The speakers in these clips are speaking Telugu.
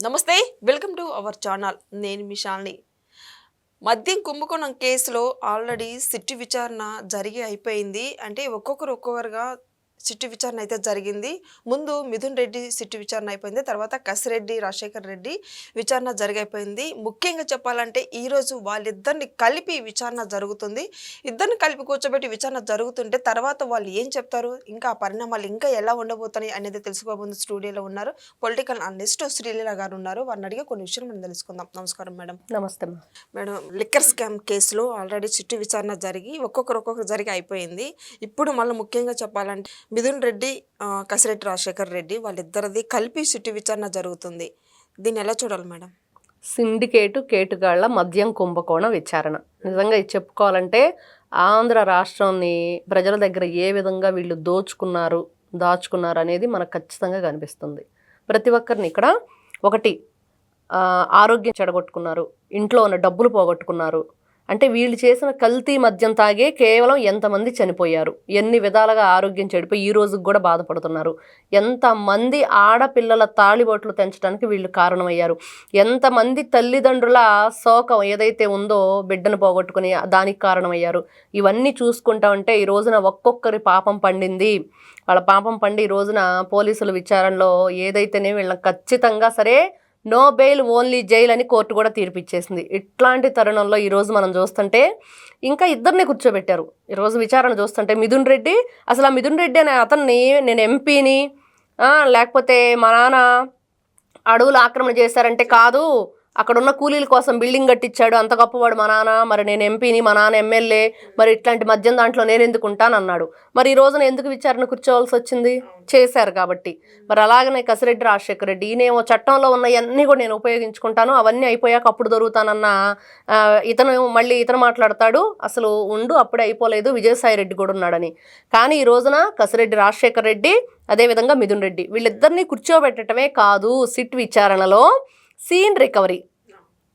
నమస్తే, వెల్కమ్ టు అవర్ ఛానల్. నేను మీ శాలిని. మద్యం కుంభకోణం కేసులో ఆల్రెడీ సిట్టు విచారణ జరిగి అయిపోయింది. అంటే ఒక్కొక్కరుగా సిట్టు విచారణ అయితే జరిగింది. ముందు మిథున్ రెడ్డి సిట్టు విచారణ అయిపోయింది. తర్వాత కసిరెడ్డి రాజశేఖర్ రెడ్డి విచారణ జరిగిపోయింది. ముఖ్యంగా చెప్పాలంటే ఈరోజు వాళ్ళిద్దరిని కలిపి విచారణ జరుగుతుంది. ఇద్దరిని కలిపి కూర్చోబెట్టి విచారణ జరుగుతుంటే తర్వాత వాళ్ళు ఏం చెప్తారు, ఇంకా ఆ పరిణామాలు ఇంకా ఎలా ఉండబోతున్నాయి అనేది తెలుసుకోబోతుంది. స్టూడియోలో ఉన్నారు పొలిటికల్ అనలిస్ట్ శ్రీలీల గారు ఉన్నారు. వారిని అడిగి కొన్ని విషయాలు మనం తెలుసుకుందాం. నమస్కారం మేడం. నమస్తే మేడం, లిక్కర్ స్కామ్ కేసులో ఆల్రెడీ సిట్టు విచారణ జరిగి ఒక్కొక్కరు జరిగి అయిపోయింది. ఇప్పుడు మళ్ళీ ముఖ్యంగా చెప్పాలంటే మిథున్ రెడ్డి, కసిరెడ్డి రాజశేఖర్ రెడ్డి వాళ్ళిద్దరిది కలిపి సిట్టు విచారణ జరుగుతుంది. దీన్ని ఎలా చూడాలి మేడం? సిండికేటు కేటుగాళ్ల మద్యం కుంభకోణ విచారణ. నిజంగా ఇది చెప్పుకోవాలంటే ఆంధ్ర రాష్ట్రాన్ని ప్రజల దగ్గర ఏ విధంగా వీళ్ళు దాచుకున్నారు అనేది మనకు ఖచ్చితంగా కనిపిస్తుంది. ప్రతి ఒక్కరిని ఇక్కడ ఒకటి ఆరోగ్యం చెడగొట్టుకున్నారు, ఇంట్లో ఉన్న డబ్బులు పోగొట్టుకున్నారు. అంటే వీళ్ళు చేసిన కల్తీ మద్యం తాగే కేవలం ఎంతమంది చనిపోయారు, ఎన్ని విధాలుగా ఆరోగ్యం చెడిపోయి ఈ రోజుకి కూడా బాధపడుతున్నారు, ఎంతమంది ఆడపిల్లల తాళిబొట్లు తెంచడానికి వీళ్ళు కారణమయ్యారు, ఎంతమంది తల్లిదండ్రుల శోకం ఏదైతే ఉందో బిడ్డను పోగొట్టుకుని దానికి కారణమయ్యారు. ఇవన్నీ చూసుకుంటా ఉంటే ఈ రోజున ఒక్కొక్కరి పాపం పండింది. వాళ్ళ పాపం పండి ఈ రోజున పోలీసుల విచారణలో ఏదైతేనే వీళ్ళని ఖచ్చితంగా సరే నో బెయిల్ ఓన్లీ జైల్ అని కోర్టు కూడా తీర్పిచ్చేసింది. ఇట్లాంటి తరుణంలో ఈరోజు మనం చూస్తుంటే ఇంకా ఇద్దరిని కూర్చోబెట్టారు. ఈరోజు విచారణ చూస్తుంటే మిథున్ రెడ్డి, అసలు ఆ మిథున్ రెడ్డి అనే అతన్ని నేను ఎంపీని లేకపోతే మా నాన్న అడవులు ఆక్రమణ చేశారంటే కాదు, అక్కడున్న కూలీల కోసం బిల్డింగ్ కట్టించాడు, అంత గొప్పవాడు మా నాన్న, మరి నేను ఎంపీని, మా నాన్న ఎమ్మెల్యే, మరి ఇట్లాంటి మద్యం దాంట్లో నేను ఎందుకు ఉంటానన్నాడు. మరి ఈ రోజున ఎందుకు విచారణ కూర్చోవాల్సి వచ్చింది? చేశారు కాబట్టి. మరి అలాగనే కసిరెడ్డి రాజశేఖర రెడ్డి ఈయనేమో చట్టంలో ఉన్నవన్నీ కూడా నేను ఉపయోగించుకుంటాను, అవన్నీ అయిపోయాక అప్పుడు దొరుకుతానన్న ఇతను మాట్లాడతాడు, అసలు ఉండు అప్పుడే అయిపోలేదు, విజయసాయి రెడ్డి కూడా ఉన్నాడని. కానీ ఈ రోజున కసిరెడ్డి రాజశేఖర రెడ్డి అదేవిధంగా మిథున్ రెడ్డి వీళ్ళిద్దరినీ కూర్చోబెట్టడమే కాదు, సిట్ విచారణలో సీన్ రికవరీ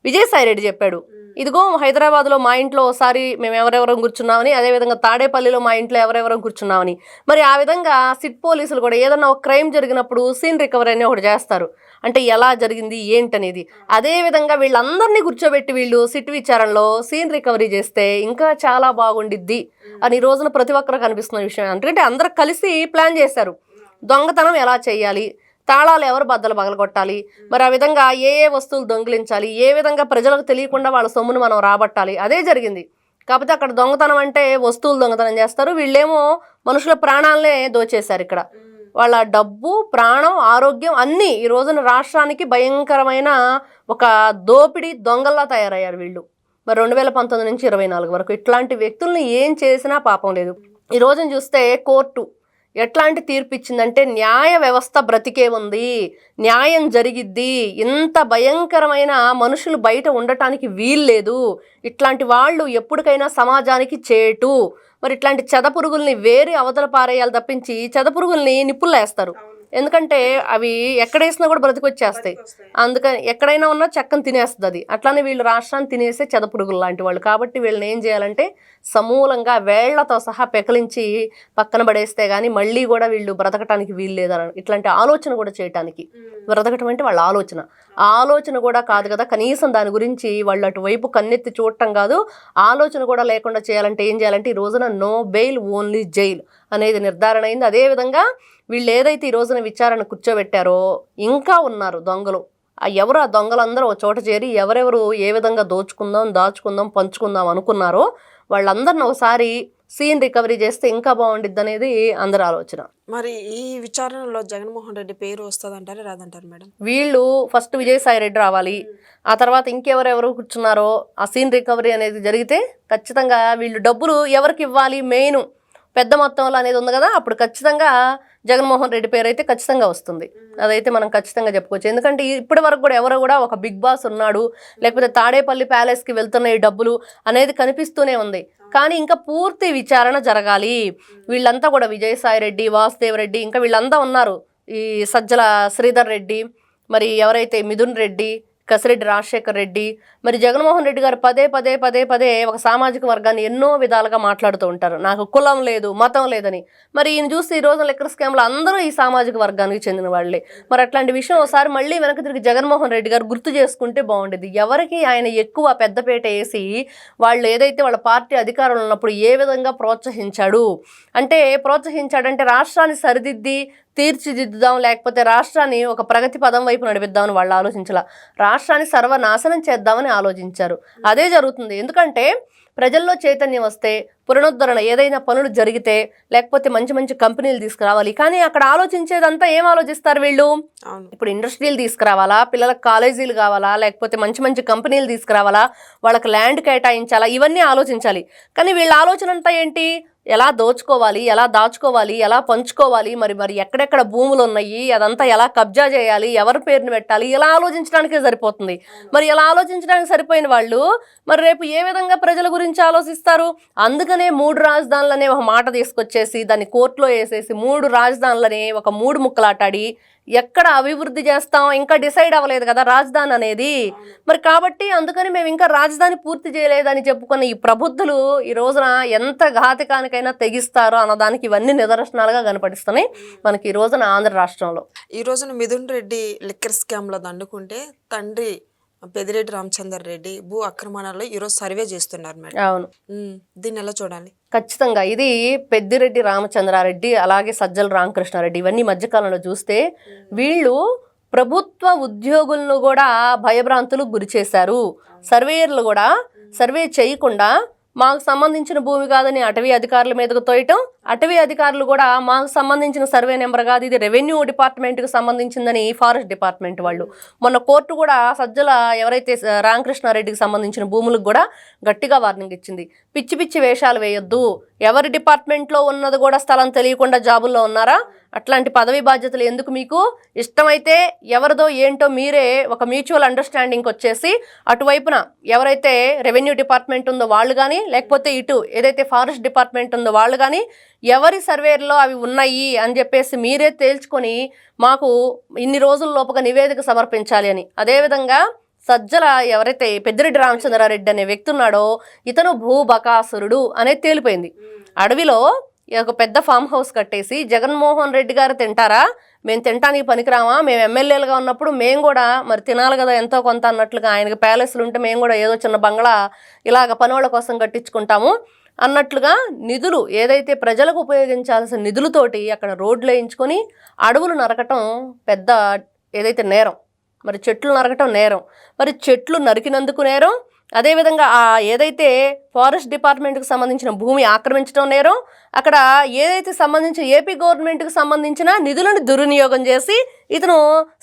విజయసాయి రెడ్డి చెప్పాడు. ఇదిగో హైదరాబాద్లో మా ఇంట్లో ఒకసారి మేము ఎవరెవరం కూర్చున్నామని, అదేవిధంగా తాడేపల్లిలో మా ఇంట్లో ఎవరెవరం కూర్చున్నామని. మరి ఆ విధంగా సిట్ పోలీసులు కూడా ఏదన్నా ఒక క్రైమ్ జరిగినప్పుడు సీన్ రికవరీ అని ఒకటి చేస్తారు. అంటే ఎలా జరిగింది ఏంటనేది. అదేవిధంగా వీళ్ళందరినీ కూర్చోబెట్టి వీళ్ళు సిట్ విచారణలో సీన్ రికవరీ చేస్తే ఇంకా చాలా బాగుండిద్ది అని ఈ రోజున ప్రతి ఒక్కరు కనిపిస్తున్న విషయం. ఎందుకంటే అందరూ కలిసి ప్లాన్ చేశారు, దొంగతనం ఎలా చేయాలి, తాళాలు ఎవరు బద్దలు పగలగొట్టాలి, మరి ఆ విధంగా ఏ వస్తువులు దొంగిలించాలి, ఏ విధంగా ప్రజలకు తెలియకుండా వాళ్ళ సొమ్మును మనం రాబట్టాలి, అదే జరిగింది. కాకపోతే అక్కడ దొంగతనం అంటే వస్తువులు దొంగతనం చేస్తారు, వీళ్ళేమో మనుషుల ప్రాణాలనే దోచేశారు. ఇక్కడ వాళ్ళ డబ్బు, ప్రాణం, ఆరోగ్యం అన్నీ ఈ రోజున రాష్ట్రానికి భయంకరమైన ఒక దోపిడీ దొంగల్లా తయారయ్యారు వీళ్ళు. మరి 2019 నుంచి 24 వరకు ఇట్లాంటి వ్యక్తుల్ని ఏం చేసినా పాపం లేదు. ఈ రోజున చూస్తే కోర్టు ఎట్లాంటి తీర్పు ఇచ్చిందంటే న్యాయ వ్యవస్థ బ్రతికే ఉంది, న్యాయం జరిగిద్ది, ఇంత భయంకరమైన మనుషులు బయట ఉండటానికి వీల్లేదు, ఇట్లాంటి వాళ్ళు ఎప్పటికైనా సమాజానికి చేటు. మరి ఇట్లాంటి చెదపురుగుల్ని వేరే అవతల పారేయాలి తప్పించి చెదపురుగుల్ని నిప్పుల్లో వేస్తారు. ఎందుకంటే అవి ఎక్కడేసినా కూడా బ్రతికొచ్చేస్తాయి, అందుకని ఎక్కడైనా ఉన్నా చెక్కను తినేస్తుంది అది. అట్లానే వీళ్ళు రాష్ట్రాన్ని తినేసే చెదపురుగులు లాంటి వాళ్ళు. కాబట్టి వీళ్ళని ఏం చేయాలంటే సమూలంగా వేళ్లతో సహా పెకలించి పక్కన పడేస్తే కానీ మళ్ళీ కూడా వీళ్ళు బ్రతకటానికి వీలు లేదని ఇట్లాంటి ఆలోచన కూడా చేయటానికి. బ్రతకటం అంటే వాళ్ళ ఆలోచన కూడా కాదు కదా, కనీసం దాని గురించి వాళ్ళు అటువైపు కన్నెత్తి చూడటం కాదు, ఆలోచన కూడా లేకుండా చేయాలంటే ఏం చేయాలంటే ఈ రోజున నో బెయిల్ ఓన్లీ జైల్ అనేది నిర్ధారణ అయింది. అదేవిధంగా వీళ్ళు ఏదైతే ఈ రోజున విచారణ కూర్చోబెట్టారో ఇంకా ఉన్నారు దొంగలు. ఎవరు ఆ దొంగలందరూ ఒక చోట చేరి ఎవరెవరు ఏ విధంగా దాచుకుందాం పంచుకుందాం అనుకున్నారో వాళ్ళందరిని ఒకసారి సీన్ రికవరీ చేస్తే ఇంకా బాగుండిద్ది అనేది అందరి ఆలోచన. మరి ఈ విచారణలో జగన్మోహన్ రెడ్డి పేరు వస్తుందంటారా రాదంటారు మేడం? వీళ్ళు ఫస్ట్ విజయసాయి రెడ్డి రావాలి, ఆ తర్వాత ఇంకెవరెవరు కూర్చున్నారో ఆ సీన్ రికవరీ అనేది జరిగితే ఖచ్చితంగా వీళ్ళు డబ్బులు ఎవరికి ఇవ్వాలి, మెయిన్ పెద్ద మొత్తంలో అనేది ఉంది కదా, అప్పుడు ఖచ్చితంగా జగన్మోహన్ రెడ్డి పేరు అయితే ఖచ్చితంగా వస్తుంది. అదైతే మనం ఖచ్చితంగా చెప్పుకోవచ్చు. ఎందుకంటే ఇప్పటి వరకు కూడా ఎవరు కూడా ఒక బిగ్ బాస్ ఉన్నాడు, లేకపోతే తాడేపల్లి ప్యాలెస్కి వెళ్తున్న ఈ డబ్బులు అనేది కనిపిస్తూనే ఉంది. కానీ ఇంకా పూర్తి విచారణ జరగాలి. వీళ్ళంతా కూడా విజయసాయి రెడ్డి, వాసుదేవ్ రెడ్డి, ఇంకా వీళ్ళంతా ఉన్నారు, ఈ సజ్జల శ్రీధర్ రెడ్డి, మరి ఎవరైతే మిథున్ రెడ్డి, కసిరెడ్డి రాజశేఖర్ రెడ్డి, మరి జగన్మోహన్ రెడ్డి గారు పదే పదే పదే పదే ఒక సామాజిక వర్గాన్ని ఎన్నో విధాలుగా మాట్లాడుతూ ఉంటారు. నాకు కులం లేదు, మతం లేదని. మరి ఈయన చూస్తే ఈ రోజు లిక్కర్ స్కామ్లో అందరూ ఈ సామాజిక వర్గానికి చెందిన వాళ్ళే. మరి అట్లాంటి విషయం ఒకసారి మళ్ళీ వెనక్కి తిరిగి జగన్మోహన్ రెడ్డి గారు గుర్తు చేసుకుంటే బాగుండేది. ఎవరికి ఆయన ఎక్కువ పెద్దపేట వేసి వాళ్ళు ఏదైతే వాళ్ళ పార్టీ అధికారంలో ఉన్నప్పుడు ఏ విధంగా ప్రోత్సహించాడు అంటే, ప్రోత్సహించాడంటే రాష్ట్రాన్ని సరిదిద్ది తీర్చిదిద్దుదాం, లేకపోతే రాష్ట్రాన్ని ఒక ప్రగతి పదం వైపు నడిపిద్దామని వాళ్ళు ఆలోచించాల. రాష్ట్రాన్ని సర్వనాశనం చేద్దామని ఆలోచించారు. అదే జరుగుతుంది. ఎందుకంటే ప్రజల్లో చైతన్యం వస్తే, పునరుద్ధరణ ఏదైనా పనులు జరిగితే, లేకపోతే మంచి మంచి కంపెనీలు తీసుకురావాలి. కానీ అక్కడ ఆలోచించేదంతా ఏం ఆలోచిస్తారు వీళ్ళు? ఇప్పుడు ఇండస్ట్రీలు తీసుకురావాలా, పిల్లలకు కాలేజీలు కావాలా, లేకపోతే మంచి మంచి కంపెనీలు తీసుకురావాలా, వాళ్ళకి ల్యాండ్ కేటాయించాలా, ఇవన్నీ ఆలోచించాలి. కానీ వీళ్ళ ఆలోచన అంతా ఏంటి? ఎలా దోచుకోవాలి, ఎలా దాచుకోవాలి, ఎలా పంచుకోవాలి, మరి ఎక్కడెక్కడ భూములు ఉన్నాయి, అదంతా ఎలా కబ్జా చేయాలి, ఎవరి పేరుని పెట్టాలి, ఇలా ఆలోచించడానికే సరిపోతుంది. మరి ఇలా ఆలోచించడానికి సరిపోయిన వాళ్ళు మరి రేపు ఏ విధంగా ప్రజల గురించి ఆలోచిస్తారు? అందుకనే 3 రాజధానులనే ఒక మాట తీసుకొచ్చేసి దాన్ని కోర్టులో వేసేసి 3 రాజధానులనే ఒక 3 ముక్కలాటాడి ఎక్కడ అభివృద్ధి చేస్తాం ఇంకా డిసైడ్ అవ్వలేదు కదా రాజధాని అనేది. మరి కాబట్టి అందుకని మేము ఇంకా రాజధాని పూర్తి చేయలేదని చెప్పుకున్న ఈ ప్రబుద్ధులు ఈ రోజున ఎంత ఘాతకానికైనా తెగిస్తారో అన్నదానికి ఇవన్నీ నిదర్శనాలుగా కనపడిస్తున్నాయి మనకి ఈ రోజున ఆంధ్ర రాష్ట్రంలో. ఈ రోజున మిథున్ రెడ్డి లిక్కర్ స్కామ్లో దండుకుంటే తండ్రి పెద్దిరెడ్డి రామచందర్ రెడ్డి భూ అక్రమణలో ఈరోజు సర్వే చేస్తున్నారు మేడం. అవును, దీన్ని ఎలా చూడాలి? ఖచ్చితంగా ఇది పెద్దిరెడ్డి రామచంద్రారెడ్డి అలాగే సజ్జల రామకృష్ణారెడ్డి ఇవన్నీ మధ్యకాలంలో చూస్తే వీళ్ళు ప్రభుత్వ ఉద్యోగులను కూడా భయభ్రాంతులకు గురి చేశారు. సర్వేయర్లు కూడా సర్వే చేయకుండా మాకు సంబంధించిన భూమి కాదని అటవీ అధికారుల మీదకు తోయటం, అటవీ అధికారులు కూడా మాకు సంబంధించిన సర్వే నెంబర్ కాదు, ఇది రెవెన్యూ డిపార్ట్మెంట్కి సంబంధించిందని ఫారెస్ట్ డిపార్ట్మెంట్ వాళ్ళు. మొన్న కోర్టు కూడా సజ్జల ఎవరైతే రామకృష్ణారెడ్డికి సంబంధించిన భూములకు కూడా గట్టిగా వార్నింగ్ ఇచ్చింది. పిచ్చి పిచ్చి వేషాలు వేయొద్దు, ఎవరి డిపార్ట్మెంట్లో ఉన్నది కూడా స్థలం తెలియకుండా జాబుల్లో ఉన్నారా, అట్లాంటి పదవి బాధ్యతలు ఎందుకు మీకు? ఇష్టమైతే ఎవరిదో ఏంటో మీరే ఒక మ్యూచువల్ అండర్స్టాండింగ్కి వచ్చేసి అటువైపున ఎవరైతే రెవెన్యూ డిపార్ట్మెంట్ ఉందో వాళ్ళు కానీ, లేకపోతే ఇటు ఏదైతే ఫారెస్ట్ డిపార్ట్మెంట్ ఉందో వాళ్ళు కానీ ఎవరి సర్వేలో అవి ఉన్నాయి అని చెప్పేసి మీరే తేల్చుకొని మాకు ఇన్ని రోజుల లోపుగా నివేదిక సమర్పించాలి అని. అదేవిధంగా సజ్జల ఎవరైతే పెద్దిరెడ్డి రామచంద్రారెడ్డి అనే వ్యక్తి ఉన్నాడో ఇతను భూబకాసురుడు అనేది తేలిపోయింది. అడవిలో ఒక పెద్ద ఫామ్ హౌస్ కట్టేసి జగన్మోహన్ రెడ్డి గారు తింటారా, మేము తినటానికి పనికిరామా, మేము ఎమ్మెల్యేలుగా ఉన్నప్పుడు మేము కూడా మరి తినాలి కదా ఎంతో కొంత అన్నట్లుగా, ఆయనకి ప్యాలెస్లు ఉంటే మేము కూడా ఏదో చిన్న బంగ్లా ఇలాగ పనుల కోసం కట్టించుకుంటాము అన్నట్లుగా నిధులు ఏదైతే ప్రజలకు ఉపయోగించాల్సిన నిధులతోటి అక్కడ రోడ్లు వేయించుకొని అడవులు నరకటం పెద్ద ఏదైతే నేరం, మరి చెట్లు నరకటం నేరం, మరి చెట్లు నరికినందుకు నేరం. అదేవిధంగా ఏదైతే ఫారెస్ట్ డిపార్ట్మెంట్కి సంబంధించిన భూమి ఆక్రమించడం నేరం, అక్కడ ఏదైతే సంబంధించిన ఏపీ గవర్నమెంట్కి సంబంధించిన నిధులను దుర్వినియోగం చేసి ఇతను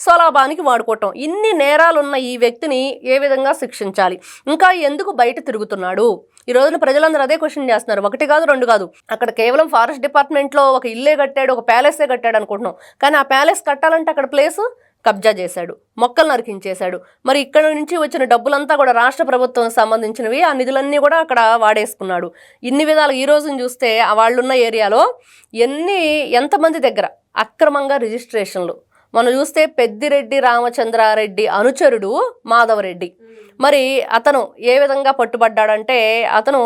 స్వలాభానికి వాడుకోవటం, ఇన్ని నేరాలు ఉన్న ఈ వ్యక్తిని ఏ విధంగా శిక్షించాలి? ఇంకా ఎందుకు బయట తిరుగుతున్నాడు? ఈ రోజున ప్రజలందరూ అదే క్వశ్చన్ చేస్తున్నారు. 1 కాదు 2 కాదు, అక్కడ కేవలం ఫారెస్ట్ డిపార్ట్మెంట్లో ఒక ఇల్లే కట్టాడు, ఒక ప్యాలెసే కట్టాడు అనుకుంటున్నాం. కానీ ఆ ప్యాలెస్ కట్టాలంటే అక్కడ ప్లేసు కబ్జా చేశాడు, మొక్కలు నరికించేశాడు. మరి ఇక్కడ నుంచి వచ్చిన డబ్బులంతా కూడా రాష్ట్ర ప్రభుత్వం సంబంధించినవి, ఆ నిధులన్నీ కూడా అక్కడ వాడేసుకున్నాడు. ఇన్ని విధాలు ఈ రోజున చూస్తే వాళ్ళున్న ఏరియాలో ఎంతమంది దగ్గర అక్రమంగా రిజిస్ట్రేషన్లు. మనం చూస్తే పెద్దిరెడ్డి రామచంద్రారెడ్డి అనుచరుడు మాధవరెడ్డి, మరి అతను ఏ విధంగా పట్టుబడ్డాడంటే అతను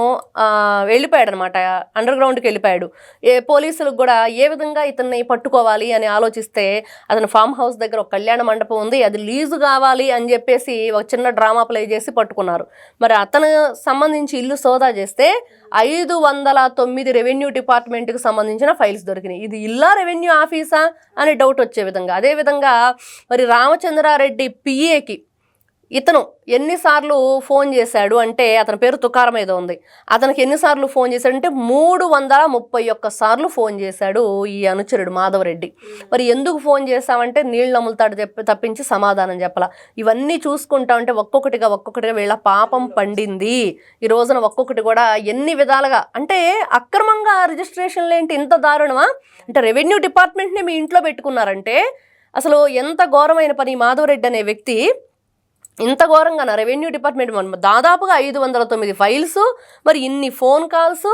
వెళ్ళిపోయాడు అనమాట, అండర్ గ్రౌండ్కి వెళ్ళిపోయాడు. పోలీసులకు కూడా ఏ విధంగా ఇతన్ని పట్టుకోవాలి అని ఆలోచిస్తే అతను ఫామ్ హౌస్ దగ్గర ఒక కళ్యాణ మండపం ఉంది, అది లీజు కావాలి అని చెప్పేసి ఒక చిన్న డ్రామా ప్లే చేసి పట్టుకున్నారు. మరి అతను సంబంధించి ఇల్లు సోదా చేస్తే 509 రెవెన్యూ డిపార్ట్మెంట్కి సంబంధించిన ఫైల్స్ దొరికినాయి. ఇది ఇల్లా రెవెన్యూ ఆఫీసా అని డౌట్ వచ్చే విధంగా. అదేవిధంగా మరి రామచంద్రారెడ్డి పిఏకి ఇతను ఎన్నిసార్లు ఫోన్ చేశాడు అంటే, అతని పేరు తుకారం ఏదో ఉంది, అతనికి ఎన్నిసార్లు ఫోన్ చేశాడంటే 331 సార్లు ఫోన్ చేశాడు ఈ అనుచరుడు మాధవరెడ్డి. మరి ఎందుకు ఫోన్ చేశామంటే నీళ్ళు నమ్ములుతాడు తప్పించి సమాధానం చెప్పాల. ఇవన్నీ చూసుకుంటా ఉంటే ఒక్కొక్కటిగా వీళ్ళ పాపం పండింది. ఈ రోజున ఒక్కొక్కటి కూడా ఎన్ని విధాలుగా అంటే అక్రమంగా రిజిస్ట్రేషన్లు ఏంటి ఇంత దారుణమా అంటే, రెవెన్యూ డిపార్ట్మెంట్ని మీ ఇంట్లో పెట్టుకున్నారంటే అసలు ఎంత ఘోరమైన పని. మాధవరెడ్డి అనే వ్యక్తి ఇంత ఘోరంగా రెవెన్యూ డిపార్ట్మెంట్ దాదాపుగా 509 ఫైల్స్, మరి ఇన్ని ఫోన్ కాల్స్,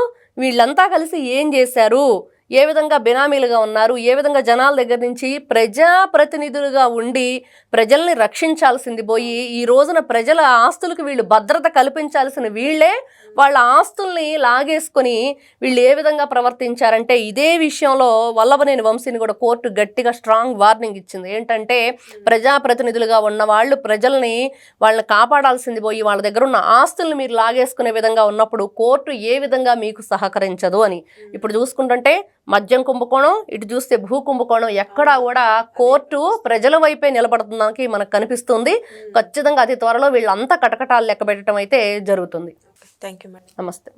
వీళ్ళంతా కలిసి ఏం చేశారు? ఏ విధంగా బినామీలుగా ఉన్నారు, ఏ విధంగా జనాల దగ్గర నుంచి ప్రజాప్రతినిధులుగా ఉండి ప్రజల్ని రక్షించాల్సింది పోయి ఈ రోజున ప్రజల ఆస్తులకు వీళ్ళు భద్రత కల్పించాల్సిన వీళ్ళే వాళ్ళ ఆస్తుల్ని లాగేసుకొని వీళ్ళు ఏ విధంగా ప్రవర్తించారంటే, ఇదే విషయంలో వల్లభనేని వంశీని కూడా కోర్టు గట్టిగా స్ట్రాంగ్ వార్నింగ్ ఇచ్చింది. ఏంటంటే ప్రజాప్రతినిధులుగా ఉన్న వాళ్ళు వాళ్ళని కాపాడాల్సింది పోయి వాళ్ళ దగ్గర ఉన్న ఆస్తుల్ని మీరు లాగేసుకునే విధంగా ఉన్నప్పుడు కోర్టు ఏ విధంగా మీకు సహకరించదు అని. ఇప్పుడు చూసుకుంటుంటే మద్యం కుంభకోణం, ఇటు చూస్తే భూ కుంభకోణం, ఎక్కడా కూడా కోర్టు ప్రజల వైపే నిలబడుతుందానికి మనకు కనిపిస్తుంది. ఖచ్చితంగా అతి త్వరలో వీళ్ళంతా కటకటాలు లెక్క పెట్టడం అయితే జరుగుతుంది. Thank you madam. నమస్తే.